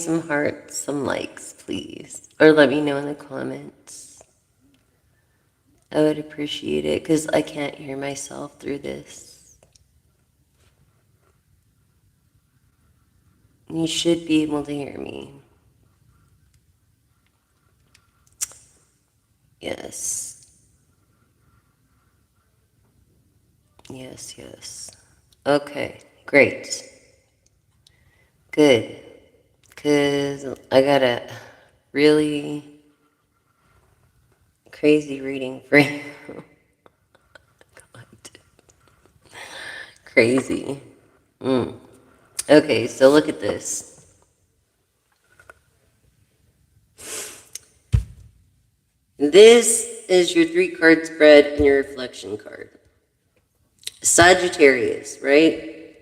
some hearts, some likes, please. Or let me know in the comments. I would appreciate it because I can't hear myself through this. You should be able to hear me. Yes. Yes, yes. Okay, great. Good. Because I got a really crazy reading for you. God. Crazy. Okay, so look at this. This is your 3-card spread and your reflection card. Sagittarius, right?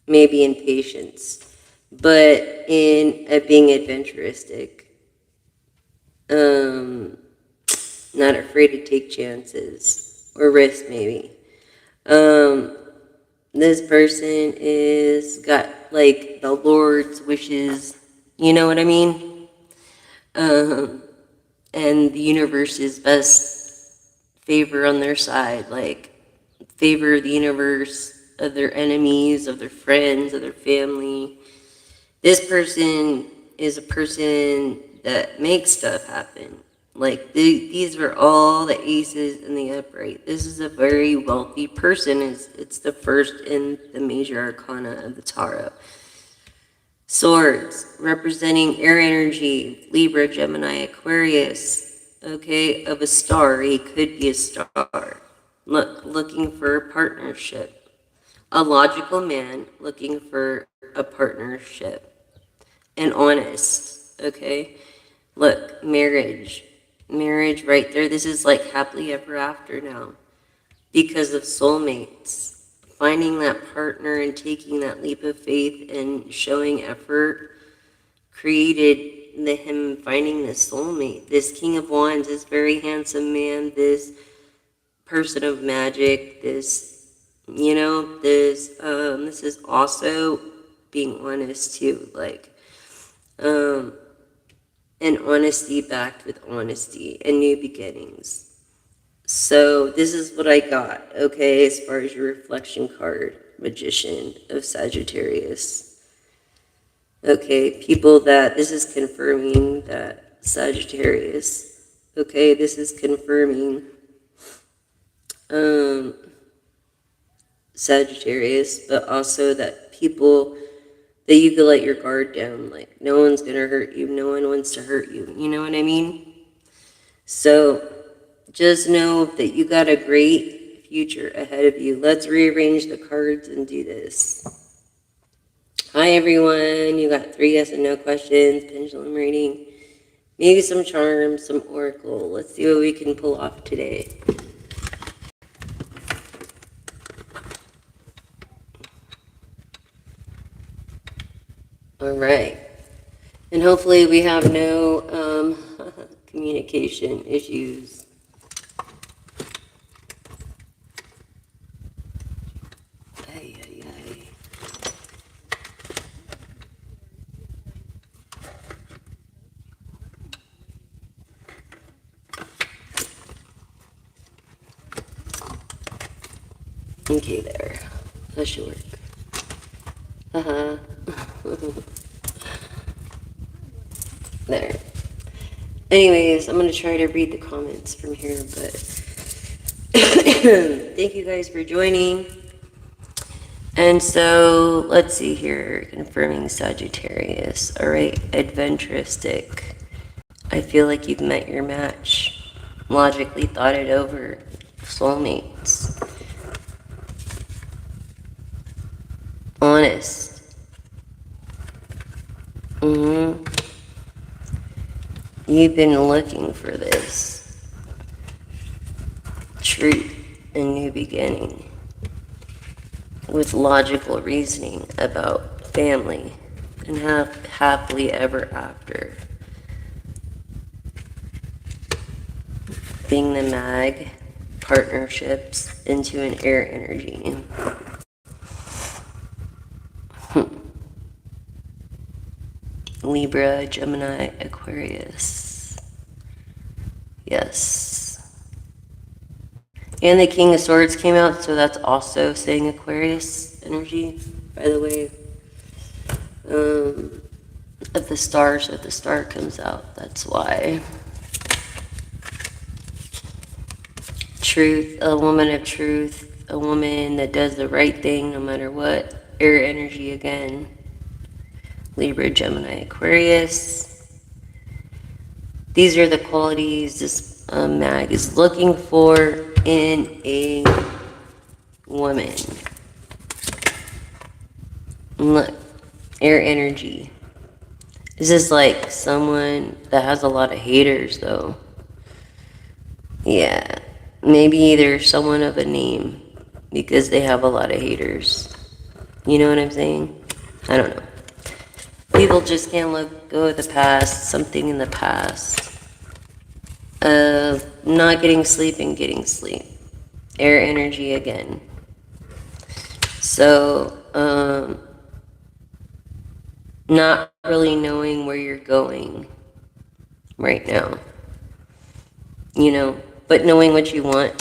Maybe in patience, but in being adventuristic. Not afraid to take chances or risk, maybe. This person is got like the Lord's wishes, you know what I mean? And the universe's best favor on their side, like favor of the universe, of their enemies, of their friends, of their family. This person is a person that makes stuff happen. Like, these are all the aces in the upright. This is a very wealthy person. It's the first in the major arcana of the tarot. Swords, representing air energy, Libra, Gemini, Aquarius, okay, of a star. He could be a star. Looking for a partnership. A logical man looking for a partnership. And honest, okay? Look, marriage. Marriage right there. This is like happily ever after now. Because of soulmates. Finding that partner and taking that leap of faith and showing effort created him finding this soulmate. This King of Wands, this very handsome man, this person of magic, this, you know, this is also being honest too, like, and honesty backed with honesty and new beginnings. So this is what I got, okay, as far as your reflection card, Magician of Sagittarius. Okay, people that, this is confirming that Sagittarius, okay, this is confirming Sagittarius, but also that people, that you could let your guard down, like no one's gonna hurt you, no one wants to hurt you, you know what I mean? So just know that you got a great future ahead of you. Let's rearrange the cards and do this. Hi everyone, you got 3 yes and no questions, pendulum reading, maybe some charms, some oracle. Let's see what we can pull off today. All right. And hopefully we have no communication issues. Ay, ay, ay. Okay, there. That should work. There. Anyways, I'm going to try to read the comments from here, but thank you guys for joining. And so, let's see here, confirming Sagittarius. All right, adventuristic. I feel like you've met your match, logically thought it over, soulmates. Honest. You've been looking for this. Truth and new beginning. With logical reasoning about family and happily ever after. Being the mag, partnerships into an air energy. Libra, Gemini, Aquarius. Yes. And the King of Swords came out, so that's also saying Aquarius energy, by the way. Of the stars, if the star comes out, that's why. Truth, a woman of truth, a woman that does the right thing no matter what. Air energy again. Libra, Gemini, Aquarius. These are the qualities this mag is looking for in a woman. Look, air energy. This is like someone that has a lot of haters, though. Yeah, maybe they're someone of a name because they have a lot of haters. You know what I'm saying? I don't know. People just can't let go of the past, something in the past. Not getting sleep and getting sleep. Air energy again. So, not really knowing where you're going right now. You know, but knowing what you want.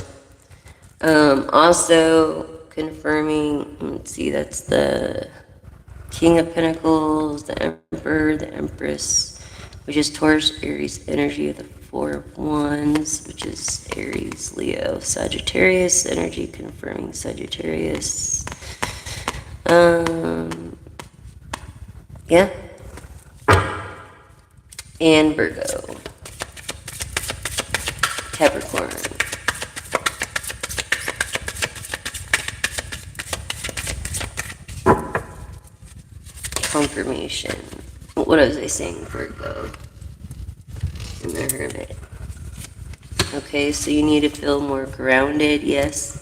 Also confirming, let's see, that's the King of Pentacles, the Emperor, the Empress, which is Taurus, Aries energy of the Four of Wands, which is Aries, Leo, Sagittarius energy, confirming Sagittarius. Yeah. And Virgo. Capricorn. Confirmation. What was I saying? Virgo. And the Hermit. Okay, so you need to feel more grounded, yes.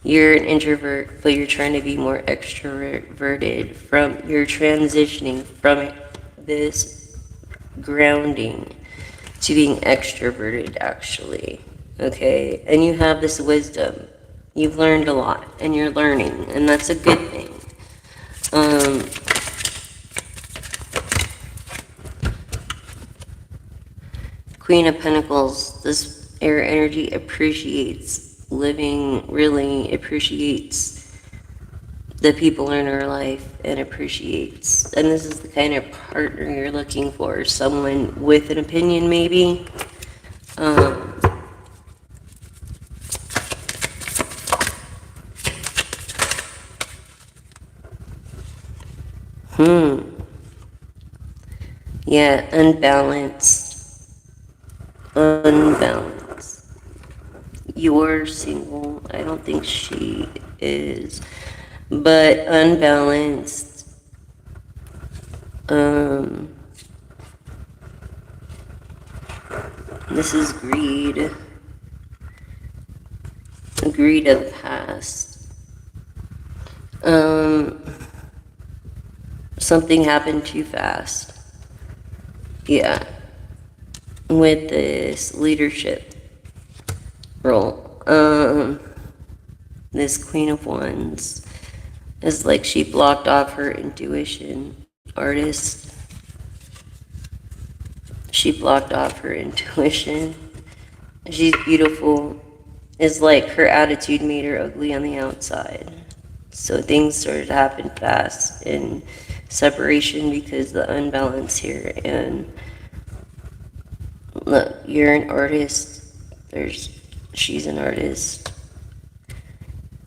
You're an introvert, but you're trying to be more extroverted. You're transitioning from this grounding to being extroverted, actually. Okay, and you have this wisdom. You've learned a lot, and you're learning, and that's a good thing. Queen of Pentacles, this air energy appreciates living, really appreciates the people in her life and appreciates. And this is the kind of partner you're looking for, someone with an opinion maybe. Yeah, unbalanced. You're single. I don't think she is. But unbalanced. This is greed. Greed of the past. Something happened too fast. Yeah. With this leadership role. This Queen of Wands is like she blocked off her intuition. Artist. She blocked off her intuition. She's beautiful. It's like her attitude made her ugly on the outside. So things started to happen fast in separation because the unbalance here. And look, you're an artist. She's an artist.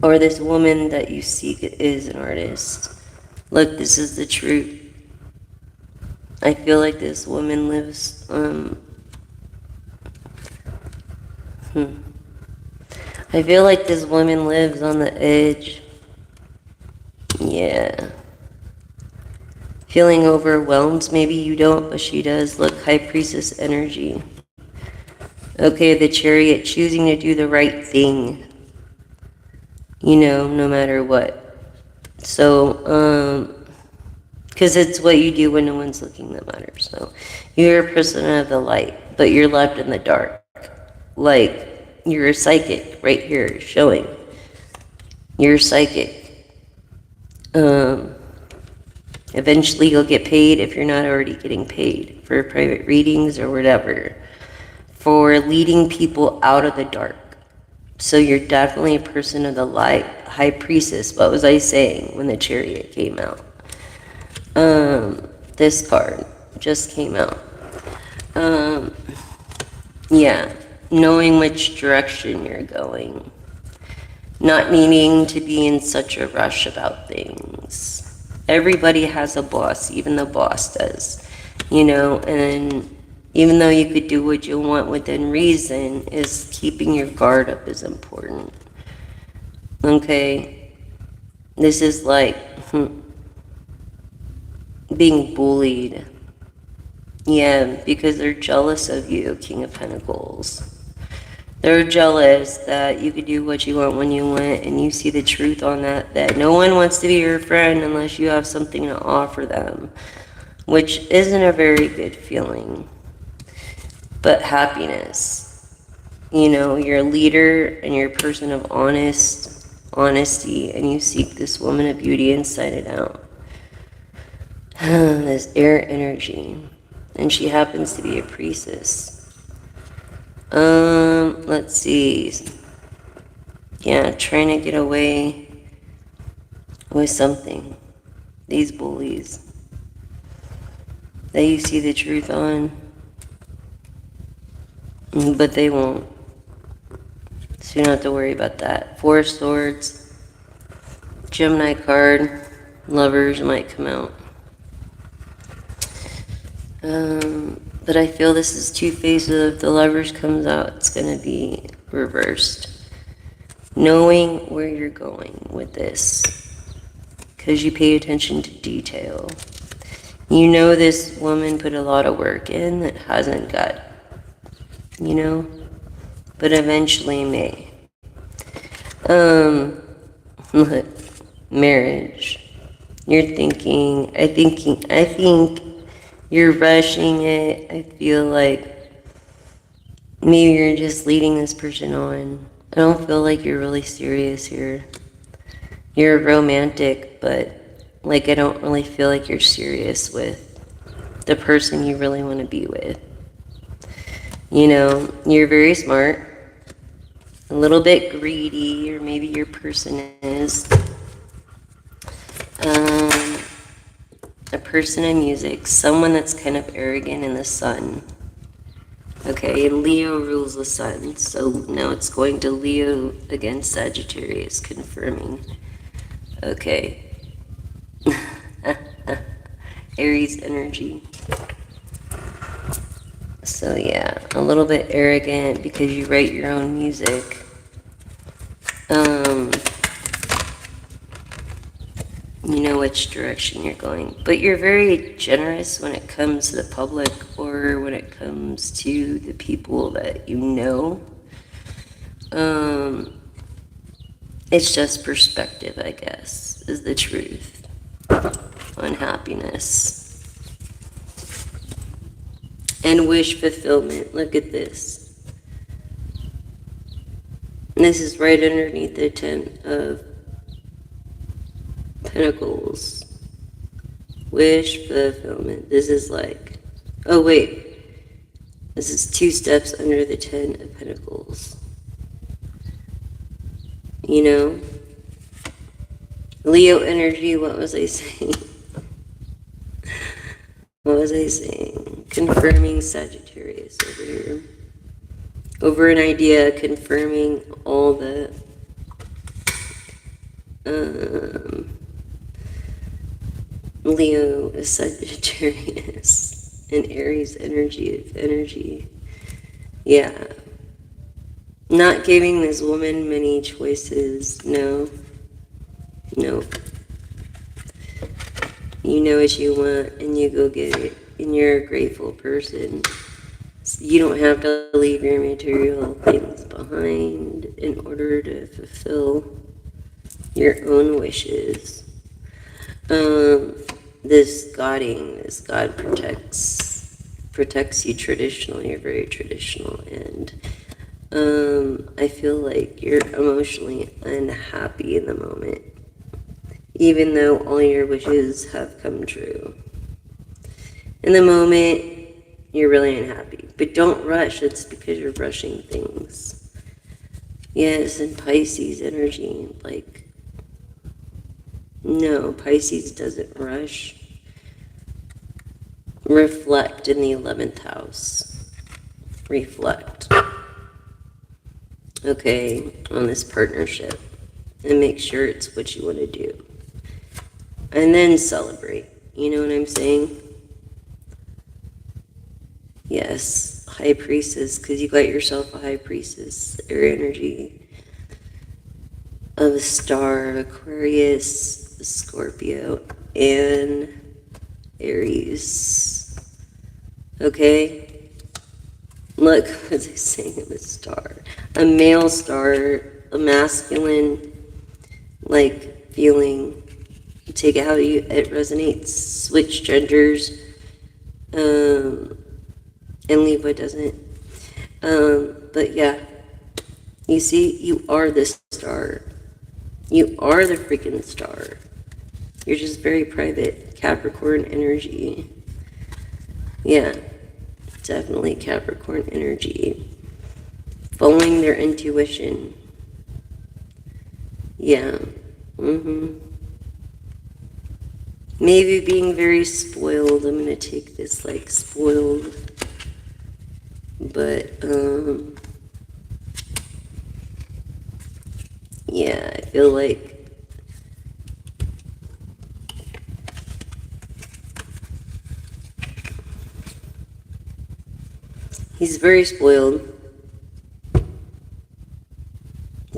Or this woman that you seek is an artist. Look, this is the truth. I feel like this woman lives, I feel like this woman lives on the edge. Yeah. Feeling overwhelmed, maybe you don't, but she does. Look, High Priestess energy. Okay, the Chariot, choosing to do the right thing. You know, no matter what. So, because it's what you do when no one's looking that matters. So, you're a person of the light, but you're left in the dark. Like, you're a psychic right here showing. You're psychic. Eventually you'll get paid if you're not already getting paid for private readings or whatever, for leading people out of the dark. So you're definitely a person of the light, high priestess. What was I saying when the chariot came out? This card just came out. Yeah, knowing which direction you're going. Not needing to be in such a rush about things. Everybody has a boss, even the boss does, you know, and even though you could do what you want within reason, is keeping your guard up is important. Okay? This is like being bullied. Yeah, because they're jealous of you, King of Pentacles. They're jealous that you could do what you want when you want, and you see the truth on that, that no one wants to be your friend unless you have something to offer them, which isn't a very good feeling. But happiness. You know, you're a leader and you're a person of honesty, and you seek this woman of beauty inside and out. This air energy. And she happens to be a priestess. Let's see. Yeah, trying to get away with something. These bullies that you see the truth on, but they won't. So you don't have to worry about that. Four of Swords, Gemini card, Lovers might come out. But I feel this is two faces. If the Lovers comes out, it's going to be reversed. Knowing where you're going with this, because you pay attention to detail. You know this woman put a lot of work in that hasn't got, you know, but eventually may. Marriage. You're thinking, I think you're rushing it. I feel like maybe you're just leading this person on. I don't feel like you're really serious here. You're romantic, but like I don't really feel like you're serious with the person you really want to be with. You know, you're very smart, a little bit greedy, or maybe your person is. A person in music, someone that's kind of arrogant in the sun. Okay, and Leo rules the sun, so now it's going to Leo against Sagittarius, confirming. Okay. Aries energy. So yeah, a little bit arrogant because you write your own music. You know which direction you're going, but you're very generous when it comes to the public or when it comes to the people that you know. It's just perspective, I guess, is the truth on happiness and wish fulfillment. Look at this. And this is right underneath the 10 of Pentacles. Wish fulfillment. This is like, oh wait, this is 2 steps under the 10 of Pentacles. You know, Leo energy. What was I saying? What was I saying? Confirming Sagittarius over here, over an idea, confirming all the Leo is Sagittarius and Aries energy. Yeah. Not giving this woman many choices. No. Nope. You know what you want and you go get it. And you're a grateful person. So you don't have to leave your material things behind in order to fulfill your own wishes. This God protects you traditionally. You're very traditional, and I feel like you're emotionally unhappy in the moment. even though all your wishes have come true. In the moment, you're really unhappy. But don't rush. It's because you're rushing things. Yes, and Pisces energy, like, no, Pisces doesn't rush. Reflect in the 11th house. Reflect. Okay, on this partnership. And make sure it's what you want to do. And then celebrate. You know what I'm saying? Yes, High Priestess, because you got yourself a High Priestess. Air energy of a star, Aquarius, Scorpio, and Aries. Okay? Look what they're saying of a star. A male star, a masculine, like, feeling. Take it how it resonates. Switch genders. And leave what doesn't. But yeah. You see, you are the star. You are the freaking star. You're just very private. Capricorn energy. Yeah. Definitely Capricorn energy. Following their intuition. Yeah. Maybe being very spoiled. I'm gonna take this like spoiled. But, yeah, I feel like he's very spoiled.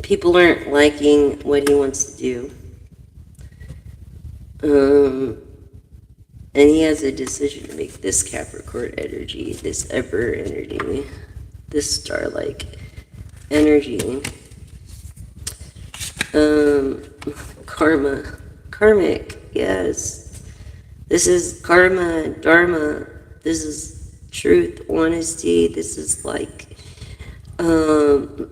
People aren't liking what he wants to do. And he has a decision to make. This Capricorn energy, this Emperor energy, this star-like energy. Karmic, yes. This is karma, dharma. This is truth, honesty. This is like, you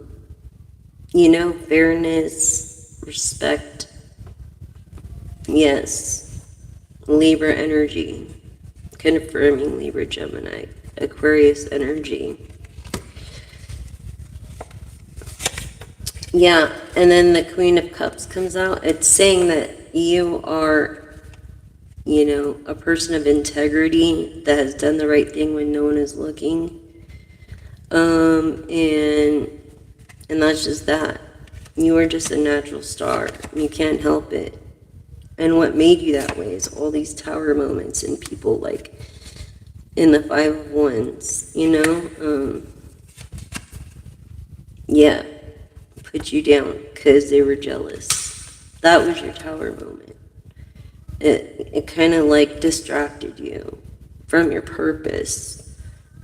know, fairness, respect. Yes. Libra energy, confirming Libra, Gemini, Aquarius energy. Yeah, and then the Queen of Cups comes out. It's saying that you are, you know, a person of integrity that has done the right thing when no one is looking. And that's just that. You are just a natural star. You can't help it. And what made you that way is all these tower moments and people like in the Five of Wands, you know? Yeah, put you down because they were jealous. That was your tower moment. It kind of like distracted you from your purpose.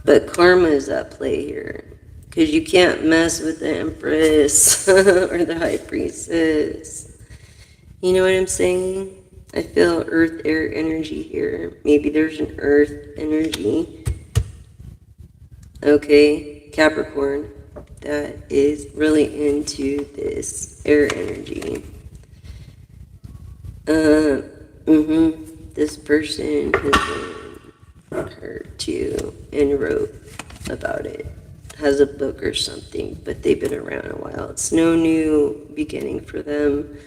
But karma is at play here because you can't mess with the Empress or the High Priestess. You know what I'm saying? I feel earth, air energy here. Maybe there's an earth energy. Okay, Capricorn, that is really into this air energy. This person has been hurt too and wrote about it. Has a book or something, but they've been around a while. It's no new beginning for them.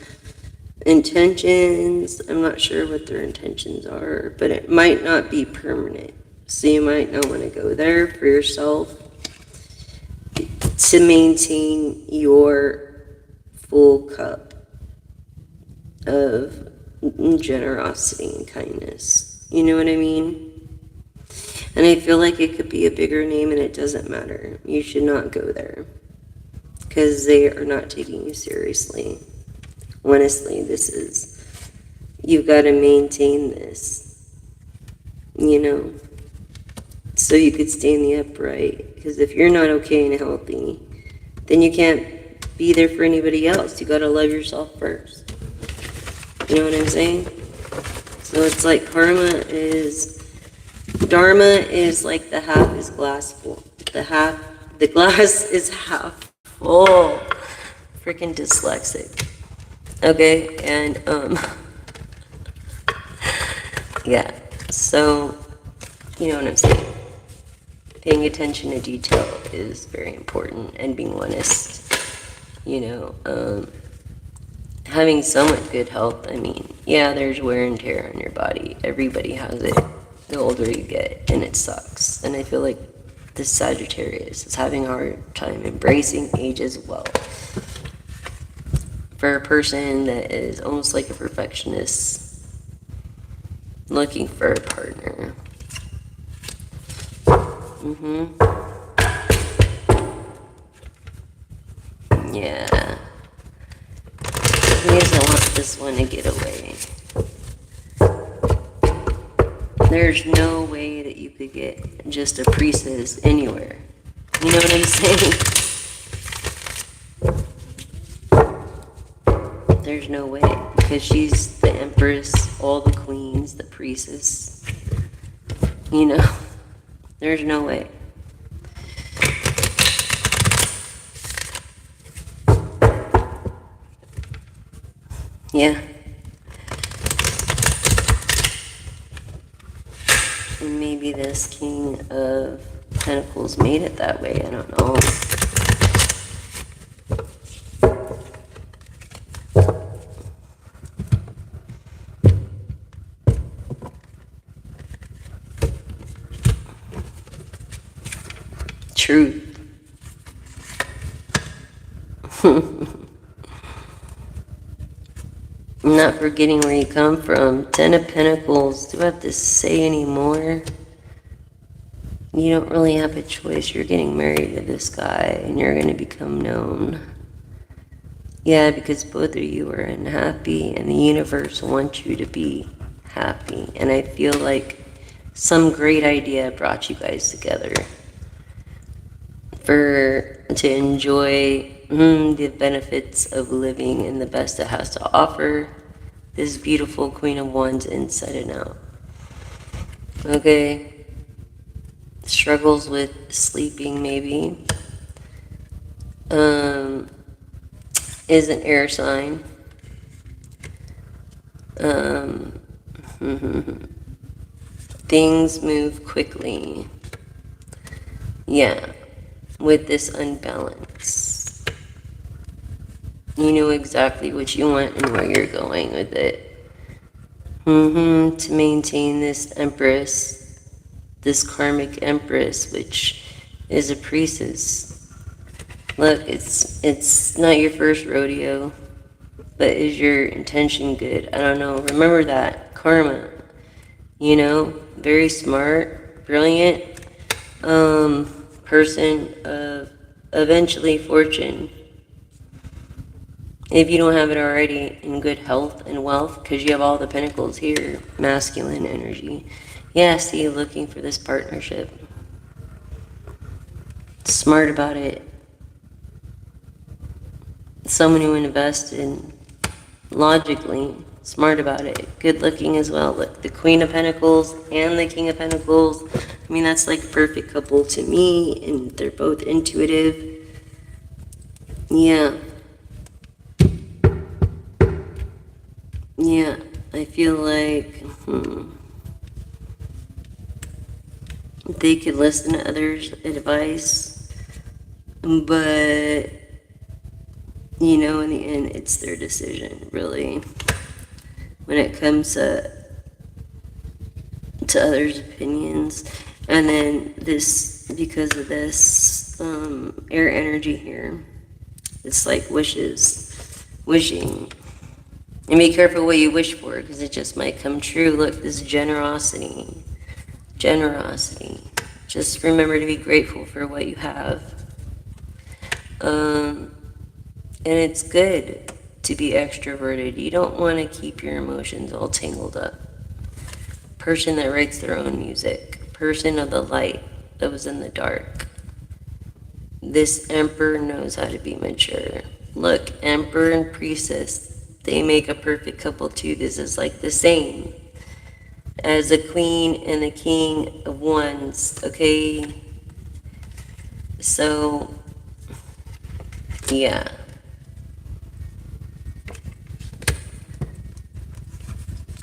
Intentions, I'm not sure what their intentions are, but it might not be permanent. So you might not want to go there for yourself to maintain your full cup of generosity and kindness. You know what I mean? And I feel like it could be a bigger name and it doesn't matter. You should not go there because they are not taking you seriously. Honestly, you've got to maintain this, you know, so you could stay in the upright. Because if you're not okay and healthy, then you can't be there for anybody else. You got to love yourself first. You know what I'm saying? So it's like dharma is like the half is glass full. The glass is half full. Freaking dyslexic. Okay, and Yeah. So, you know what I'm saying? Paying attention to detail is very important, and being honest. You know, having somewhat good health, I mean, yeah, there's wear and tear on your body. Everybody has it the older you get, and it sucks. And I feel like this Sagittarius is having a hard time embracing age as well. For a person that is almost like a perfectionist, looking for a partner. Yeah. He doesn't want this one to get away. There's no way that you could get just a priestess anywhere. You know what I'm saying? There's no way. Because she's the empress, all the queens, the priestess. You know? There's no way. Yeah. And maybe this King of Pentacles made it that way. I don't know. Truth. I'm not forgetting where you come from. 10 of Pentacles. Do I have to say any more? You don't really have a choice. You're getting married to this guy, and you're going to become known. Yeah, because both of you are unhappy, and the universe wants you to be happy. And I feel like some great idea brought you guys together to enjoy the benefits of living and the best it has to offer. This beautiful Queen of Wands inside and out. Okay. Struggles with sleeping, maybe. Is an air sign. Things move quickly. Yeah. With this unbalance. You know exactly what you want and where you're going with it. To maintain this empress, this karmic empress, which is a priestess. Look, it's not your first rodeo, but is your intention good? I don't know. Remember that. Karma. You know, very smart, brilliant, person of eventually fortune. If you don't have it already, in good health and wealth, because you have all the pentacles here, masculine energy. Yeah, see, looking for this partnership. Smart about it. Someone who invested logically, smart about it, good looking as well. Look, the Queen of Pentacles and the King of Pentacles. I mean, that's like a perfect couple to me, and they're both intuitive. Yeah. Yeah, I feel like they could listen to others' advice, but, you know, in the end, it's their decision, really. When it comes to others' opinions. And then this, because of this air energy here, it's like wishing. And be careful what you wish for, because it just might come true. Look, this generosity. Just remember to be grateful for what you have. And it's good to be extroverted. You don't want to keep your emotions all tangled up. Person that writes their own music. Person of the light that was in the dark. This emperor knows how to be mature. Look, emperor and priestess, they make a perfect couple too. This is like the same as the Queen and the King of Wands, okay? So, yeah.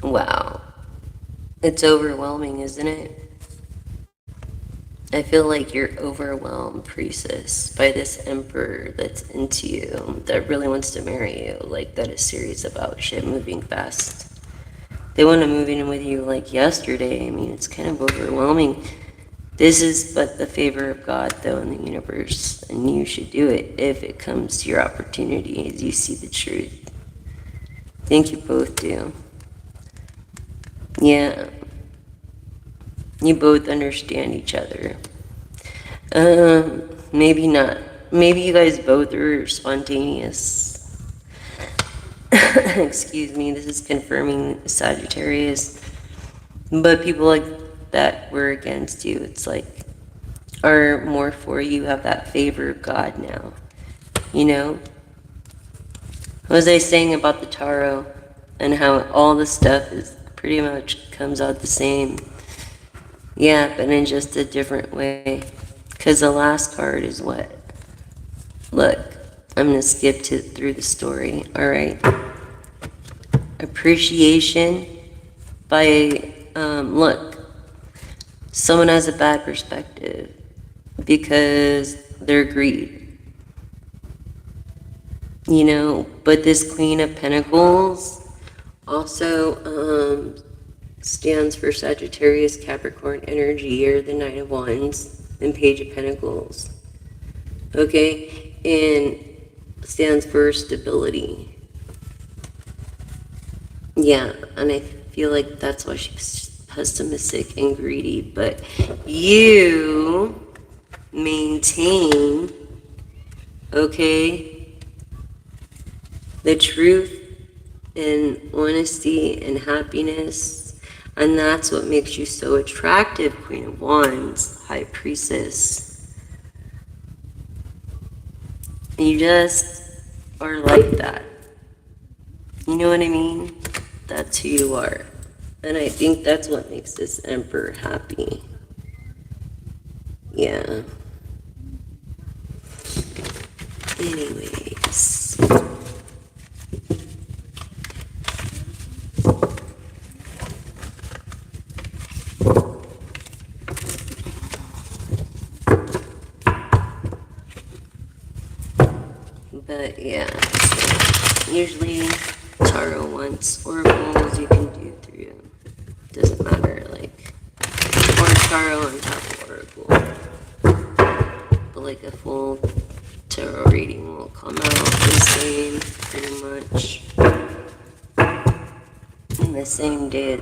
Wow. It's overwhelming, isn't it? I feel like you're overwhelmed, priestess, by this emperor that's into you, that really wants to marry you, like that is serious about shit moving fast. They want to move in with you like yesterday. I mean, it's kind of overwhelming. This is but the favor of God, though, in the universe, and you should do it if it comes to your opportunity as you see the truth. I think you both do. Yeah. You both understand each other. Maybe not. Maybe you guys both are spontaneous. Excuse me, this is confirming Sagittarius. But people like that were against you, it's like, are more for you, have that favor of God now. You know? What was I saying about the tarot and how all the stuff is pretty much comes out the same? Yeah, but in just a different way. Because the last card is what? Look, I'm going to skip through the story, alright? Appreciation by, look, someone has a bad perspective because they're greed. You know, but this Queen of Pentacles also stands for Sagittarius, Capricorn energy, or the Knight of Wands, and Page of Pentacles. Okay? And stands for stability. Yeah, and I feel like that's why she's pessimistic and greedy, but you maintain, okay, the truth and honesty and happiness, and that's what makes you so attractive, Queen of Wands, High Priestess. You just are like that. You know what I mean? That's who you are. And I think that's what makes this Emperor happy. Yeah. Anyways. But yeah, so usually tarot wants oracles you can do through. Doesn't matter, like, or tarot on top of oracle. But like a full tarot reading will come out the same, pretty much, in the same day.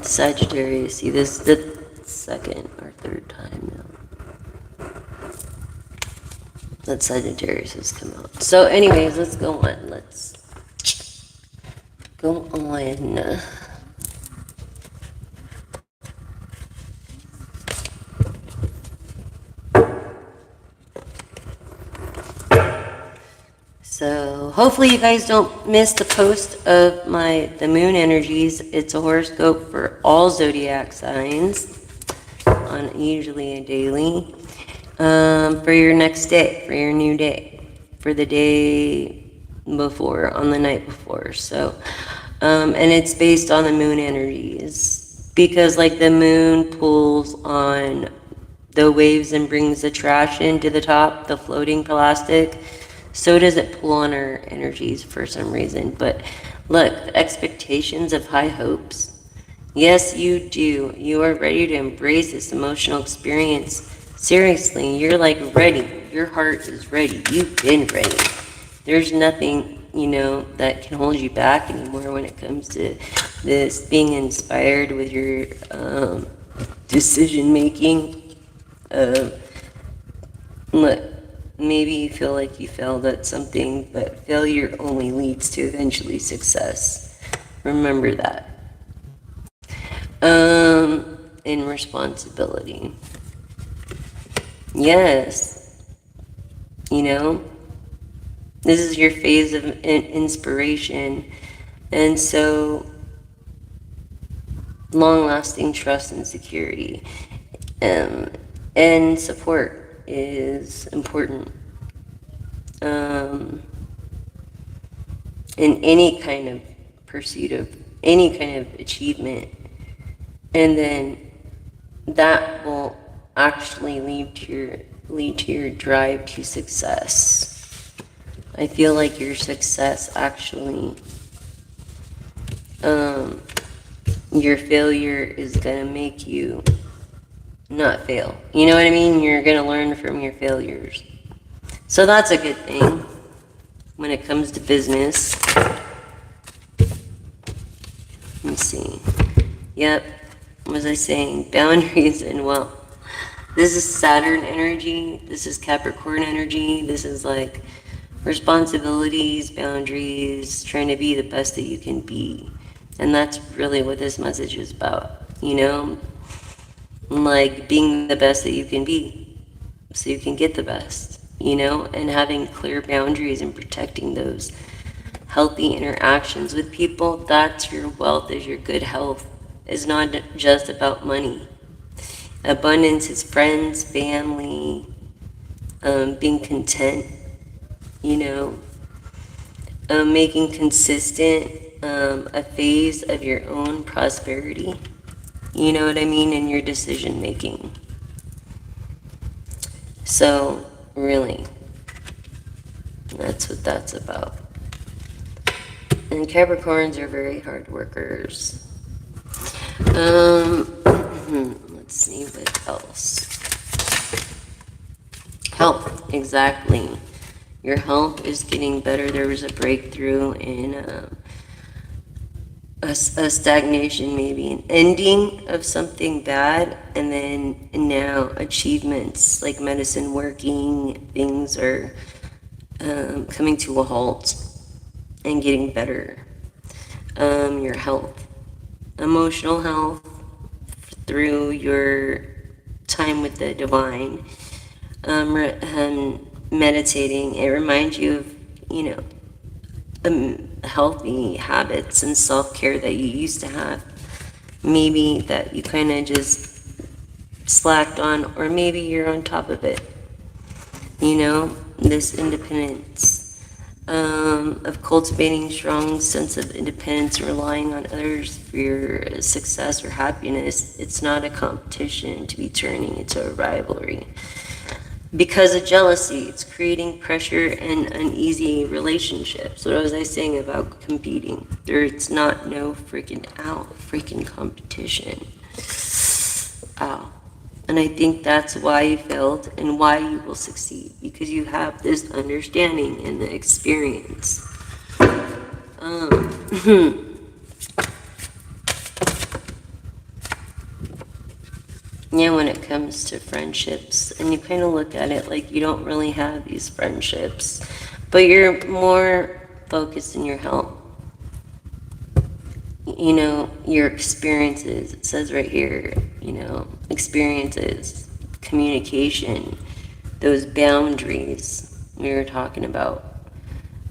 Sagittarius, see, this is the second or third time now that Sagittarius has come out. So anyways, let's go on. Let's go on. So hopefully you guys don't miss the post of the moon energies. It's a horoscope for all zodiac signs on usually a daily, for your next day, for your new day, for the day before, on the night before. So, and it's based on the moon energies, because like the moon pulls on the waves and brings the trash into the top, the floating plastic. So does it pull on our energies for some reason. But look, the expectations of high hopes. Yes, you do. You are ready to embrace this emotional experience. Seriously, you're like ready. Your heart is ready. You've been ready. There's nothing, you know, that can hold you back anymore when it comes to this being inspired with your decision making. Look, maybe you feel like you failed at something, but failure only leads to eventually success. Remember that. In responsibility. Yes. You know, this is your phase of inspiration. And so, long-lasting trust and security. And support is important. in any kind of pursuit of any kind of achievement. And then that will actually lead to your drive to success. I feel like your success actually, your failure is gonna make you not fail. You know what I mean? You're gonna learn from your failures. So that's a good thing when it comes to business. Let me see. Yep. What was I saying? Boundaries and wealth. This is Saturn energy. This is Capricorn energy. This is like responsibilities, boundaries, trying to be the best that you can be. And that's really what this message is about, you know? Like being the best that you can be so you can get the best, you know? And having clear boundaries and protecting those healthy interactions with people. That's your wealth, is your good health. It's not just about money. Abundance is friends, family, being content, you know, making consistent a phase of your own prosperity, you know what I mean, in your decision making. So, really, that's what that's about. And Capricorns are very hard workers. Let's see what else. Health, exactly. Your health is getting better. There was a breakthrough in a stagnation, maybe an ending of something bad, and then now achievements like medicine working. Things are coming to a halt and getting better. Your health, emotional health, through your time with the divine, meditating, it reminds you of, you know, healthy habits and self-care that you used to have, maybe that you kind of just slacked on, or maybe you're on top of it, you know, this independence, of cultivating a strong sense of independence and relying on others for your success or happiness. It's not a competition to be turning into a rivalry. Because of jealousy, it's creating pressure and uneasy relationships. What was I saying about competing? There's not no freaking competition. Ow. And I think that's why you failed and why you will succeed, because you have this understanding and the experience. Yeah, when it comes to friendships, and you kind of look at it like you don't really have these friendships, but you're more focused in your health. You know, your experiences, it says right here, you know, experiences, communication, those boundaries we were talking about,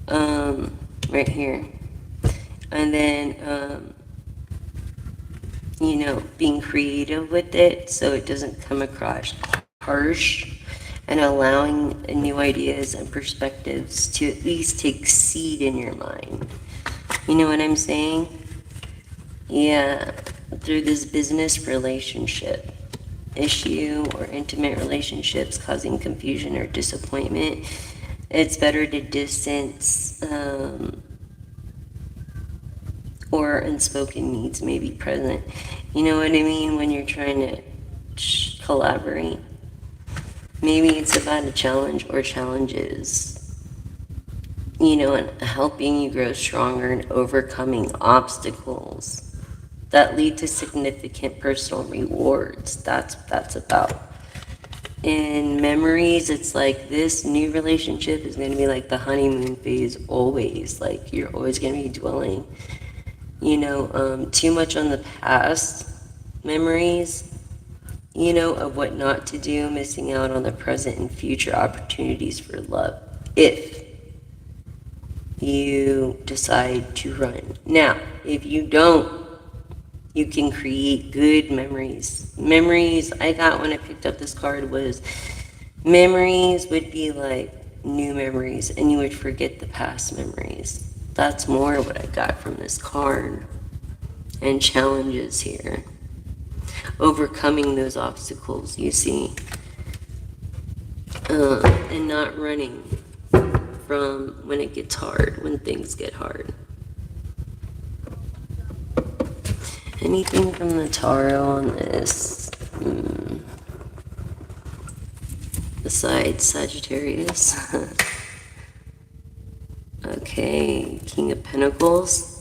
right here. And then, you know, being creative with it so it doesn't come across harsh, and allowing new ideas and perspectives to at least take seed in your mind. You know what I'm saying? Yeah, through this business relationship issue or intimate relationships causing confusion or disappointment, it's better to distance, or unspoken needs may be present. You know what I mean? When you're trying to collaborate, maybe it's about a challenge or challenges, you know, and helping you grow stronger and overcoming obstacles that lead to significant personal rewards. That's what that's about. In memories, it's like this new relationship is going to be like the honeymoon phase always. Like you're always going to be dwelling, you know, too much on the past memories, you know, of what not to do, missing out on the present and future opportunities for love, if you decide to run. Now, if you don't, you can create good memories. Memories I got when I picked up this card was, memories would be like new memories, and you would forget the past memories. That's more what I got from this card. And challenges here. Overcoming those obstacles, you see. And not running from when it gets hard, when things get hard. Anything from the tarot on this? Besides Sagittarius. Okay, King of Pentacles.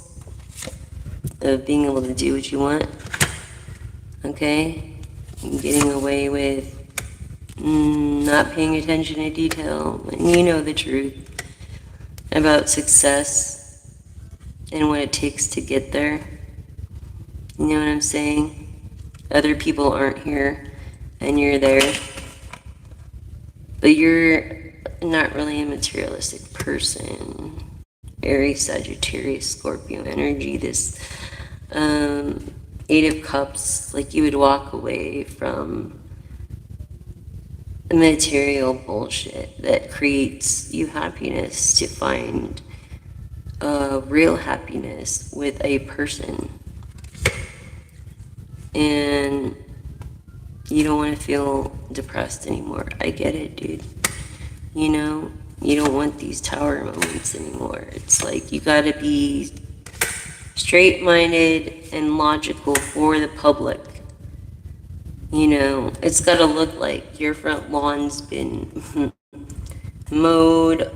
Of being able to do what you want. Okay? And getting away with not paying attention to detail. And you know the truth about success and what it takes to get there. You know what I'm saying? Other people aren't here and you're there. But you're not really a materialistic person. Aries, Sagittarius, Scorpio energy. This Eight of Cups, like you would walk away from material bullshit that creates you happiness to find real happiness with a person. And you don't want to feel depressed anymore. I get it, dude. You know, you don't want these tower moments anymore. It's like you gotta be straight-minded and logical for the public. You know, it's gotta look like your front lawn's been mowed,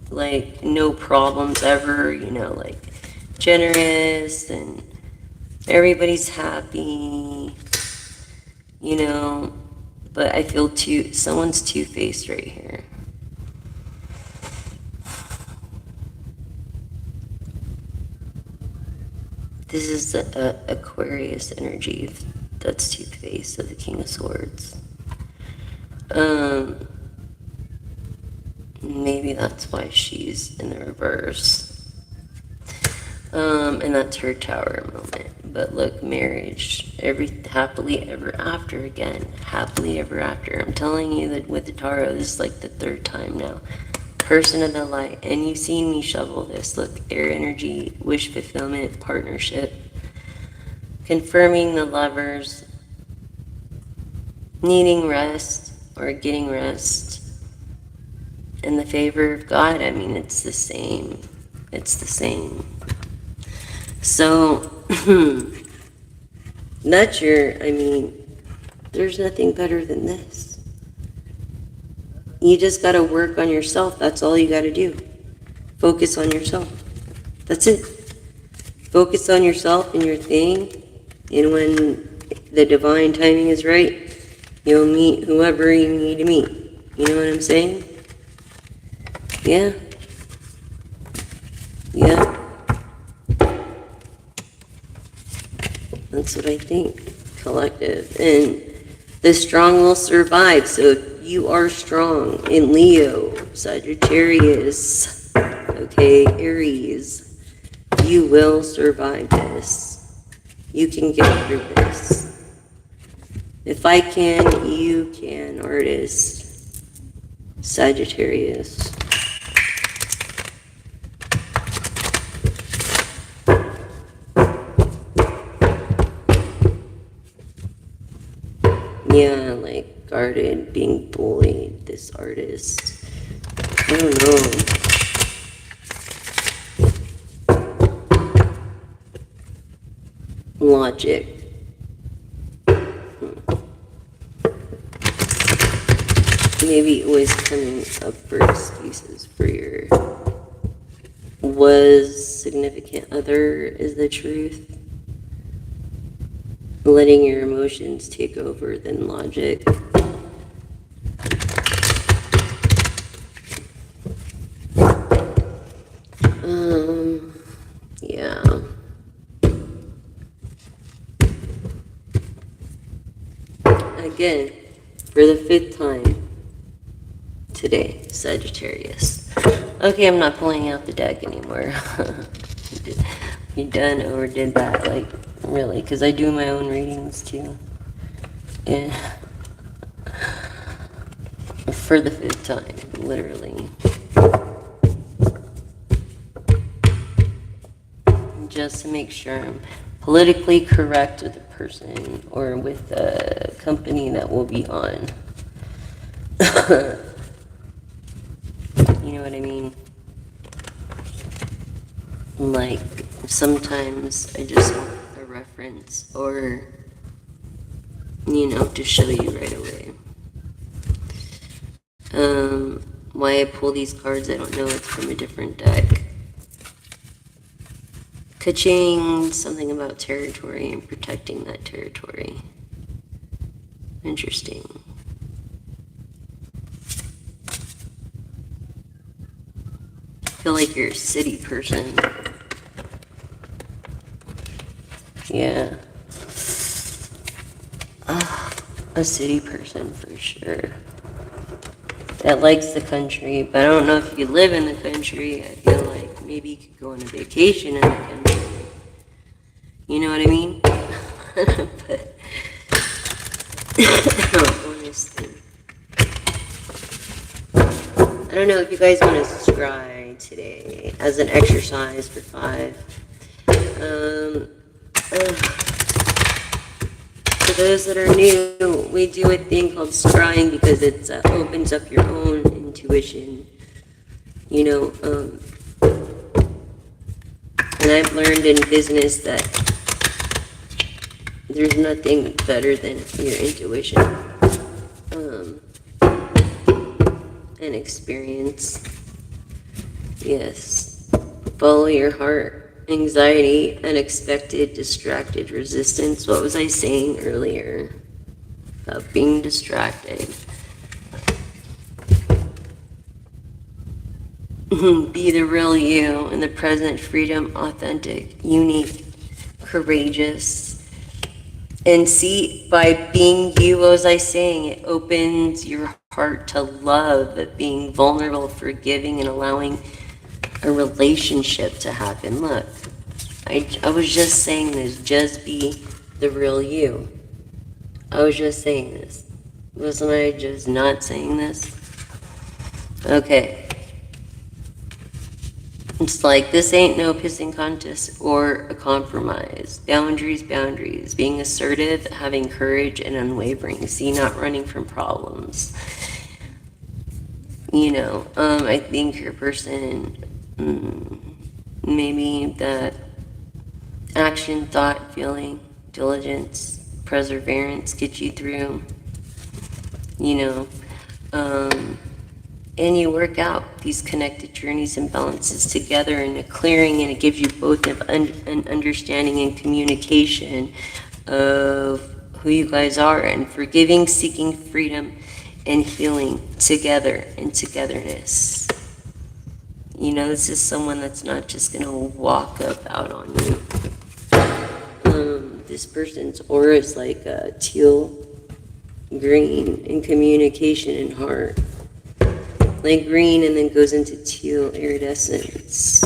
like no problems ever, you know, like generous and everybody's happy, you know. But I feel someone's two-faced right here. This is the Aquarius energy that's two-faced of the King of Swords. Maybe that's why she's in the reverse. And that's her tower moment. But look, marriage, happily ever after again. Happily ever after. I'm telling you that with the tarot, this is like the third time now. Person of the light. And you've seen me shovel this. Look, air energy, wish fulfillment, partnership. Confirming the lovers. Needing rest or getting rest. And the favor of God, I mean, it's the same. It's the same. So, that's I mean, there's nothing better than this. You just gotta work on yourself. That's all you gotta do. Focus on yourself. That's it. Focus on yourself and your thing. And when the divine timing is right, you'll meet whoever you need to meet. You know what I'm saying? Yeah. Yeah. That's what I think, collective. And the strong will survive. So if you are strong in Leo, Sagittarius, okay, Aries, you will survive this. You can get through this. If I can, you can, artist. Sagittarius. Yeah, like guarded, being bullied, this artist. I don't know. Logic. Maybe always coming up for excuses for your was significant other is the truth. Letting your emotions take over than logic. Yeah. Again, for the 5th time today, Sagittarius. Okay, I'm not pulling out the deck anymore. You done overdid that, like, really, because I do my own readings too. Yeah. For the 5th time, literally. just to make sure I'm politically correct with the person or with the company that will be on. You know what I mean? Like, sometimes I just want a reference or, to show you right away. Why I pull these cards, I don't know. It's from a different deck. Ka-ching, something about territory and protecting that territory. Interesting. I feel like you're a city person. Yeah. A city person for sure. That likes the country, but I don't know if you live in the country. I feel like maybe you could go on a vacation in the country. You know what I mean? But honestly, I don't know if you guys want to scry today as an exercise for 5. For those that are new, we do a thing called scrying because it opens up your own intuition, and I've learned in business that there's nothing better than your intuition and experience. Yes. Follow your heart. Anxiety, unexpected, distracted, resistance. What was I saying earlier about being distracted? Be the real you in the present, freedom, authentic, unique, courageous. And see, by being you, what was I saying? It opens your heart to love, being vulnerable, forgiving, and allowing a relationship to happen. Look, I was just saying this. Just be the real you. I was just saying this. Wasn't I just not saying this? Okay. It's like, this ain't no pissing contest or a compromise. Boundaries, boundaries. Being assertive, having courage, and unwavering. See, not running from problems. I think your person, maybe that action, thought, feeling, diligence, perseverance get you through, and you work out these connected journeys and balances together in a clearing, and it gives you both an understanding and communication of who you guys are, and forgiving, seeking freedom, and healing together in togetherness. This is someone that's not just going to walk up out on you. This person's aura is like teal green in communication and heart. Like green and then goes into teal iridescence.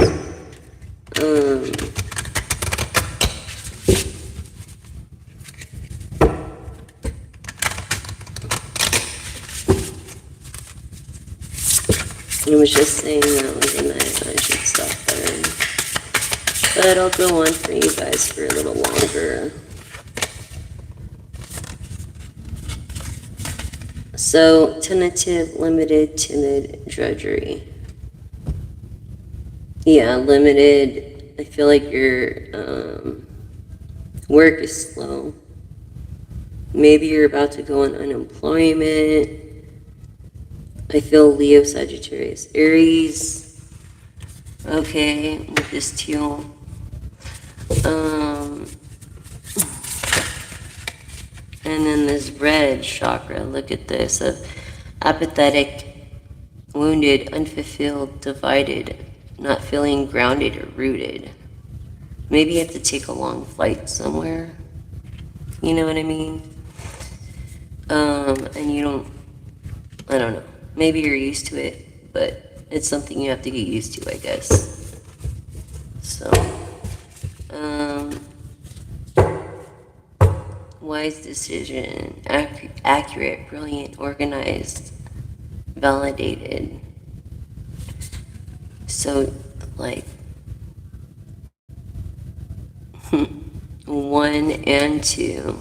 I was just saying that like a night I should stop there. But I'll go on for you guys for a little longer. So, tentative, limited, timid, drudgery. Yeah, limited. I feel like your work is slow. Maybe you're about to go on unemployment. I feel Leo, Sagittarius, Aries. Okay, with this teal. And then this red chakra, look at this, of apathetic, wounded, unfulfilled, divided, not feeling grounded or rooted. Maybe you have to take a long flight somewhere. You know what I mean? And you don't, I don't know. Maybe you're used to it, but it's something you have to get used to, I guess. So, wise decision, accurate, brilliant, organized, validated. So, like, 1 and 2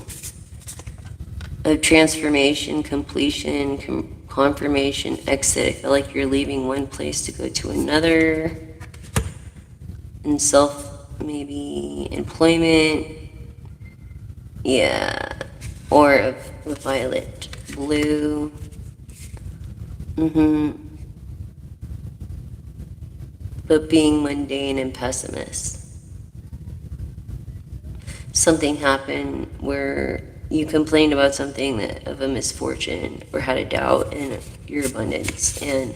of transformation, completion, confirmation, exit. I feel like you're leaving one place to go to another. And maybe employment. Yeah. Or of violet blue. But being mundane and pessimist. Something happened where you complained about something of a misfortune or had a doubt in your abundance, and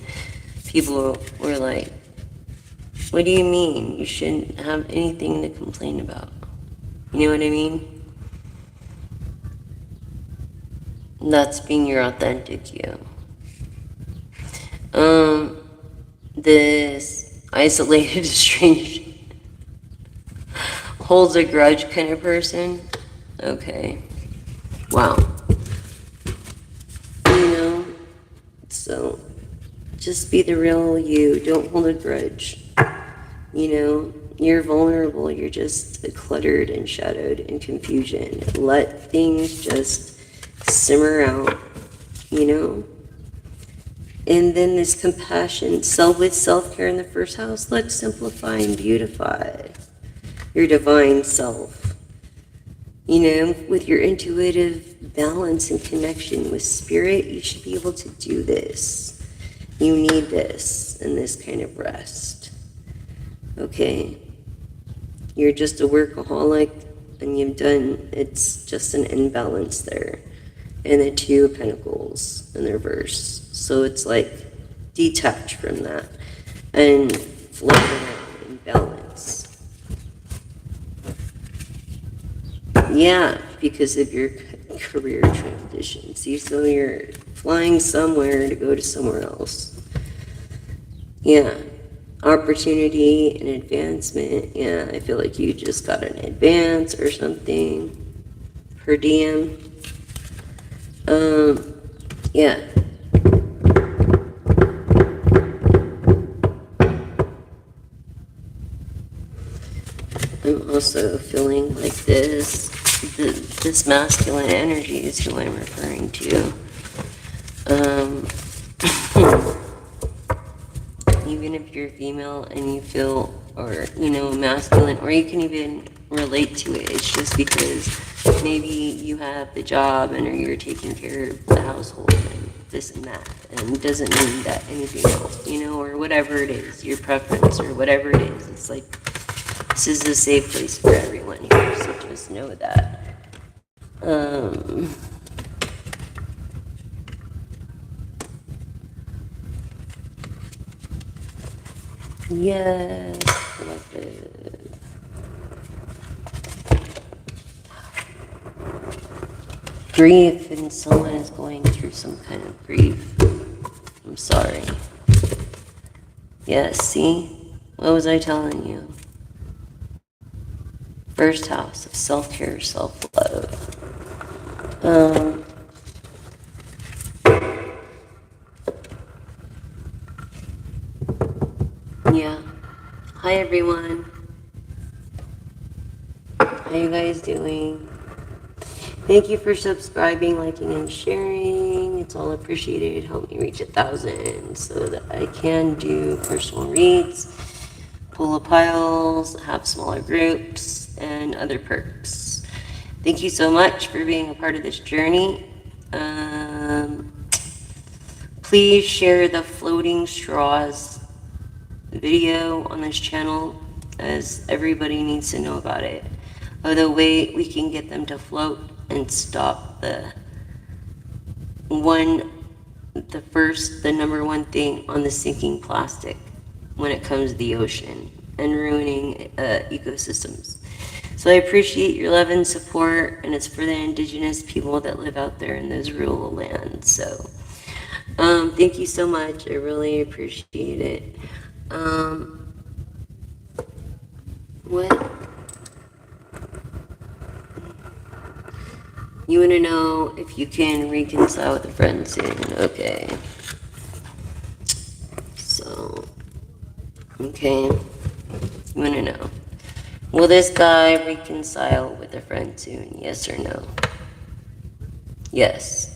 people were like, what do you mean? You shouldn't have anything to complain about. You know what I mean? That's being your authentic you. This isolated, strange, holds a grudge kind of person. Okay. Wow. You know, so just be the real you. Don't hold a grudge. You know, you're vulnerable. You're just cluttered and shadowed in confusion. Let things just simmer out, you know? And then this compassion, with self-care in the first house, let's simplify and beautify your divine self. You know, with your intuitive balance and connection with spirit, you should be able to do this. You need this and this kind of rest. Okay? You're just a workaholic and it's just an imbalance there. And the 2 of Pentacles in the reverse. So it's like detach from that and float around in balance. Yeah, because of your career transition. See, so you're flying somewhere to go to somewhere else. Yeah, opportunity and advancement. Yeah, I feel like you just got an advance or something. Per diem. Yeah. I'm also feeling like this masculine energy is who I'm referring to. Even if you're female and you feel, or, you know, masculine, or you can even relate to it, it's just because maybe you have the job and or you're taking care of the household and this and that, and it doesn't mean that anything else, you know, or whatever it is, your preference or whatever it is. It's like, this is a safe place for everyone here, so just know that. Yes, collective. Grief, and someone is going through some kind of grief. I'm sorry. Yes, see? What was I telling you? First house of self-care, self-love. Yeah. Hi, everyone. How you guys doing? Thank you for subscribing, liking, and sharing. It's all appreciated. Help me reach 1,000 so that I can do personal reads, pull up piles, have smaller groups, and other perks. Thank you so much for being a part of this journey. Please share the floating straws video on this channel, as everybody needs to know about it. The way we can get them to float and stop the number one thing on the sinking plastic when it comes to the ocean and ruining ecosystems. So I appreciate your love and support, and it's for the indigenous people that live out there in those rural lands. So thank you so much. I really appreciate it. What? You want to know if you can reconcile with a friend soon. Okay. So, okay. You want to know. Will this guy reconcile with a friend soon? Yes or no? Yes.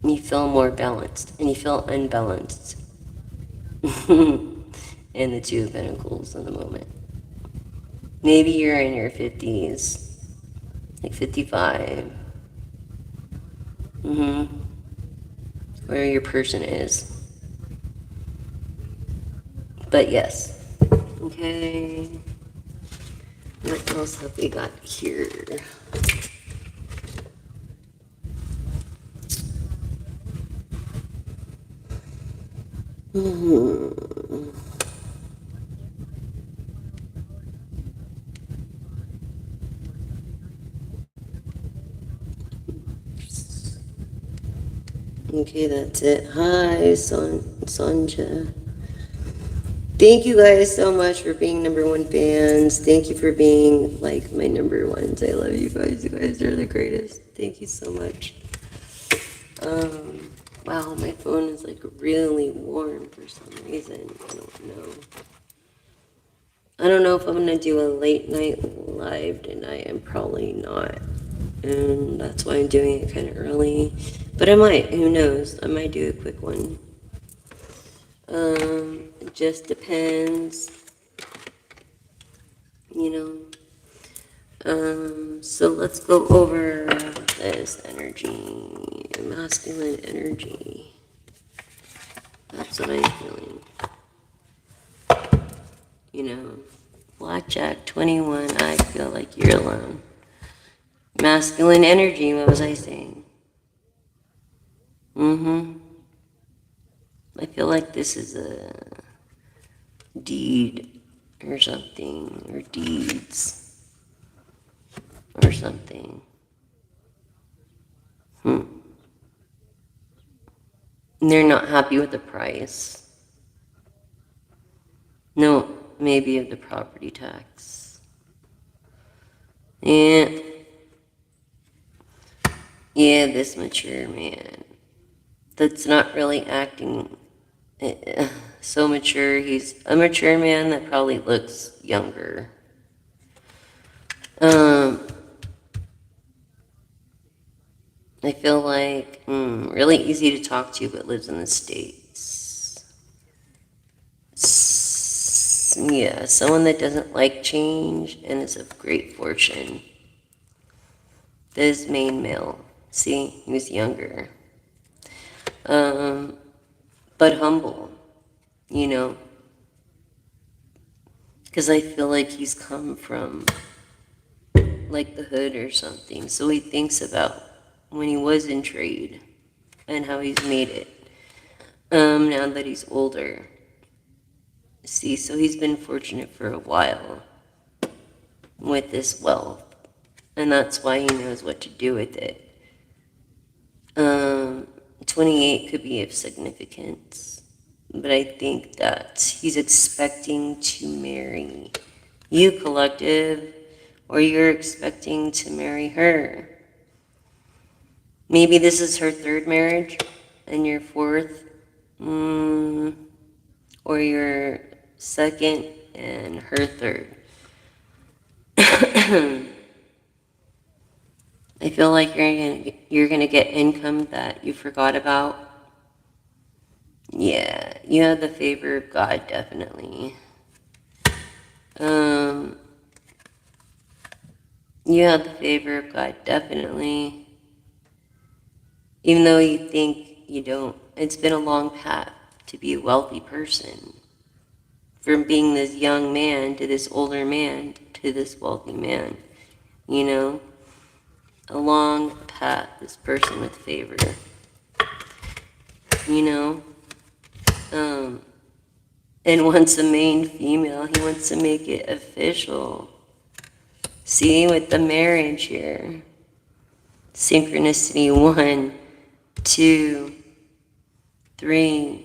You feel more balanced, and you feel unbalanced. And the Two of Pentacles in the moment. Maybe you're in your 50s, like 55. Where your person is. But yes. Okay. What else have we got here? Okay, that's it. Hi, Sonja. Thank you guys so much for being #1 fans. Thank you for being like my #1s. I love you guys. You guys are the greatest. Thank you so much. Wow, my phone is like really warm for some reason. I don't know. I don't know if I'm gonna do a late night live tonight. I'm probably not. And that's why I'm doing it kind of early. But I might, who knows? I might do a quick one. It just depends, you know. So let's go over this energy, masculine energy. That's what I'm feeling. You know, Blackjack 21, I feel like you're alone. Masculine energy, what was I saying? I feel like this is a deed or something, or deeds or something. And they're not happy with the price. No, maybe of the property tax. Yeah. Yeah, this mature man. That's not really acting so mature. He's a mature man that probably looks younger. I feel like really easy to talk to, but lives in the States. Yeah, someone that doesn't like change and is of great fortune. This main male. See, he was younger. But humble, you know. Because I feel like he's come from like the hood or something. So he thinks about when he was in trade and how he's made it. Now that he's older. See, so he's been fortunate for a while with this wealth. And that's why he knows what to do with it. 28 could be of significance. But I think that he's expecting to marry you, collective, or you're expecting to marry her. Maybe this is her third marriage and your fourth, or your second and her third. I feel like you're gonna get income that you forgot about. Yeah, you have the favor of God, definitely. You have the favor of God, definitely. Even though you think you don't, it's been a long path to be a wealthy person. From being this young man to this older man to this wealthy man, you know? A long path, this person with favor, you know? And wants a main female, he wants to make it official. See, with the marriage here, synchronicity 1, 2, 3.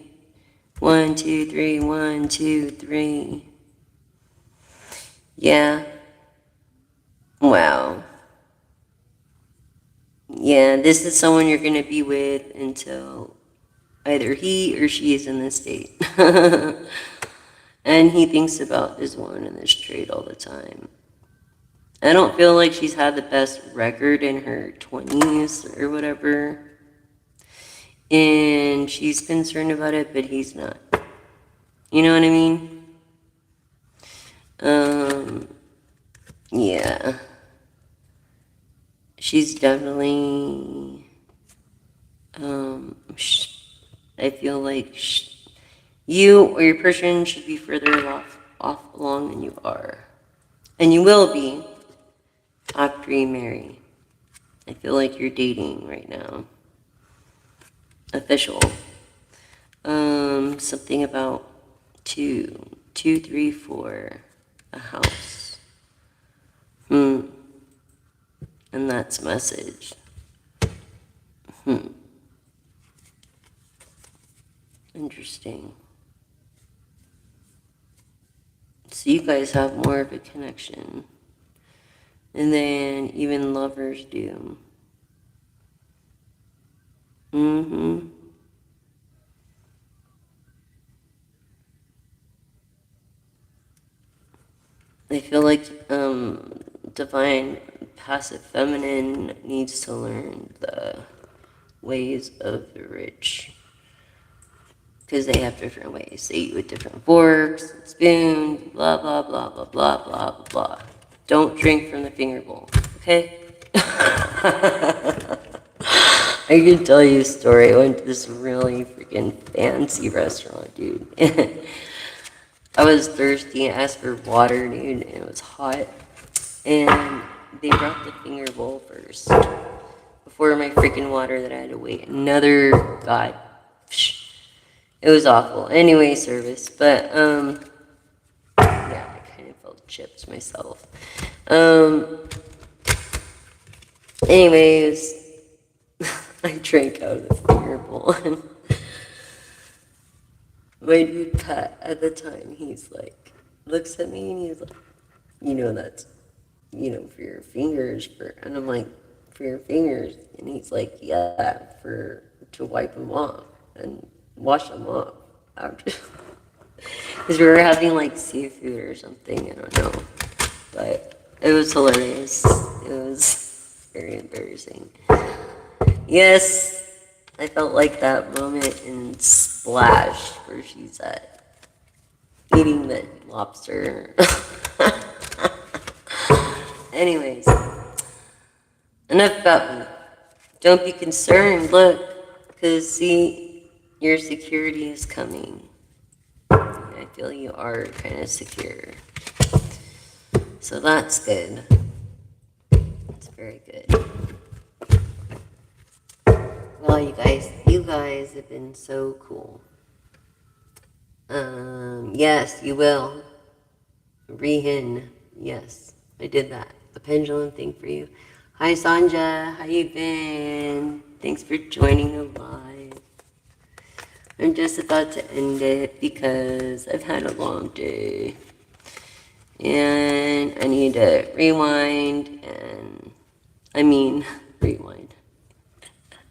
1, 2, 3, 1, 2, 3. Yeah. Wow. Yeah, this is someone you're going to be with until Either he or she is in this state. And he thinks about his one in this trade all the time. I don't feel like she's had the best record in her 20s or whatever. And she's concerned about it, but he's not. You know what I mean? Yeah. She's definitely, I feel like you or your person should be further off along than you are. And you will be after you marry. I feel like you're dating right now. Official. Something about 2, 3, 4, a house. And that's message. Interesting. So you guys have more of a connection. And then even lovers do. I feel like divine passive feminine needs to learn the ways of the rich. Because they have different ways. They eat with different forks, spoons, blah, blah, blah, blah, blah, blah, blah, blah. Don't drink from the finger bowl, okay? I can tell you a story. I went to this really freaking fancy restaurant, dude. I was thirsty and asked for water, dude, and it was hot. And they brought the finger bowl first before my freaking water that I had to wait another, God, it was awful. Anyway, service, but, yeah, I kind of felt chipped myself. Anyways, I drank out of the finger bowl, and my dude Pat at the time, he's like, looks at me and he's like, that's, for your fingers, and I'm like, for your fingers, and he's like, yeah, to wipe them off and wash them off after, because we were having like seafood or something, I don't know, but it was hilarious. It was very embarrassing. Yes, I felt like that moment in Splash where she's eating the lobster. Anyways, enough about me. Don't be concerned, look, because see, your security is coming. I feel you are kind of secure. So that's good. That's very good. Well, you guys have been so cool. Yes, you will. Rehin, yes, I did that. The pendulum thing for you. Hi, Sanja, how you been? Thanks for joining the live. I'm just about to end it because I've had a long day. And I need to rewind.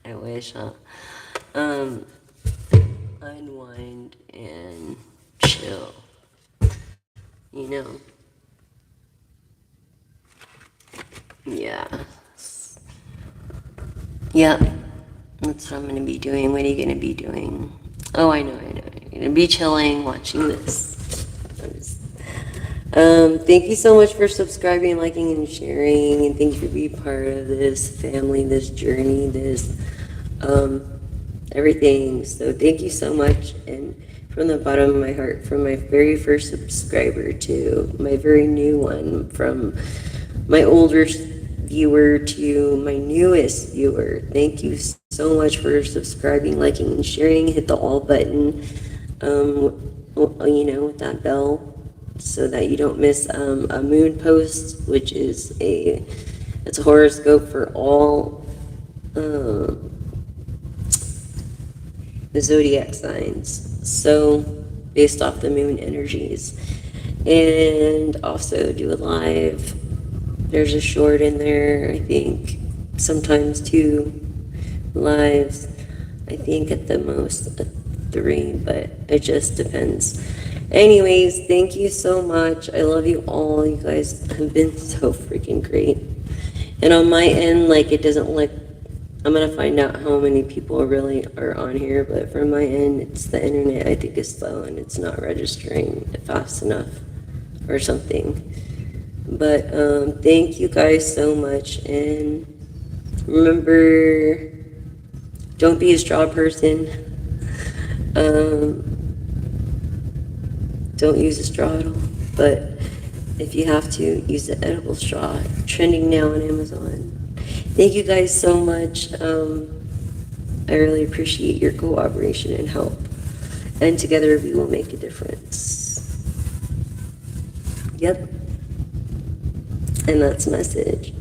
I wish, huh? Unwind and chill. Yeah. Yep. That's what I'm gonna be doing. What are you gonna be doing? Oh, I know. You're gonna be chilling, watching this. Thank you so much for subscribing, liking, and sharing, and thank you for being part of this family, this journey, this, everything. So thank you so much, and from the bottom of my heart, from my very first subscriber to my very new one, from my older viewer to my newest viewer, thank you so much for subscribing, liking, and sharing. Hit the all button, with that bell, so that you don't miss a moon post, which is it's a horoscope for all the zodiac signs, so based off the moon energies. And also do a live. There's a short in there, I think, sometimes 2 lives. I think at the most a 3, but it just depends. Anyways, thank you so much. I love you all. You guys have been so freaking great. And on my end, like, it doesn't look, I'm gonna find out how many people really are on here, but from my end, it's the internet I think is slow and it's not registering fast enough or something. But thank you guys so much, and remember, don't be a straw person. Don't use a straw at all, but if you have to, use the edible straw. Trending now on Amazon. Thank you guys so much. I really appreciate your cooperation and help. And together we will make a difference. Yep. And that's the message.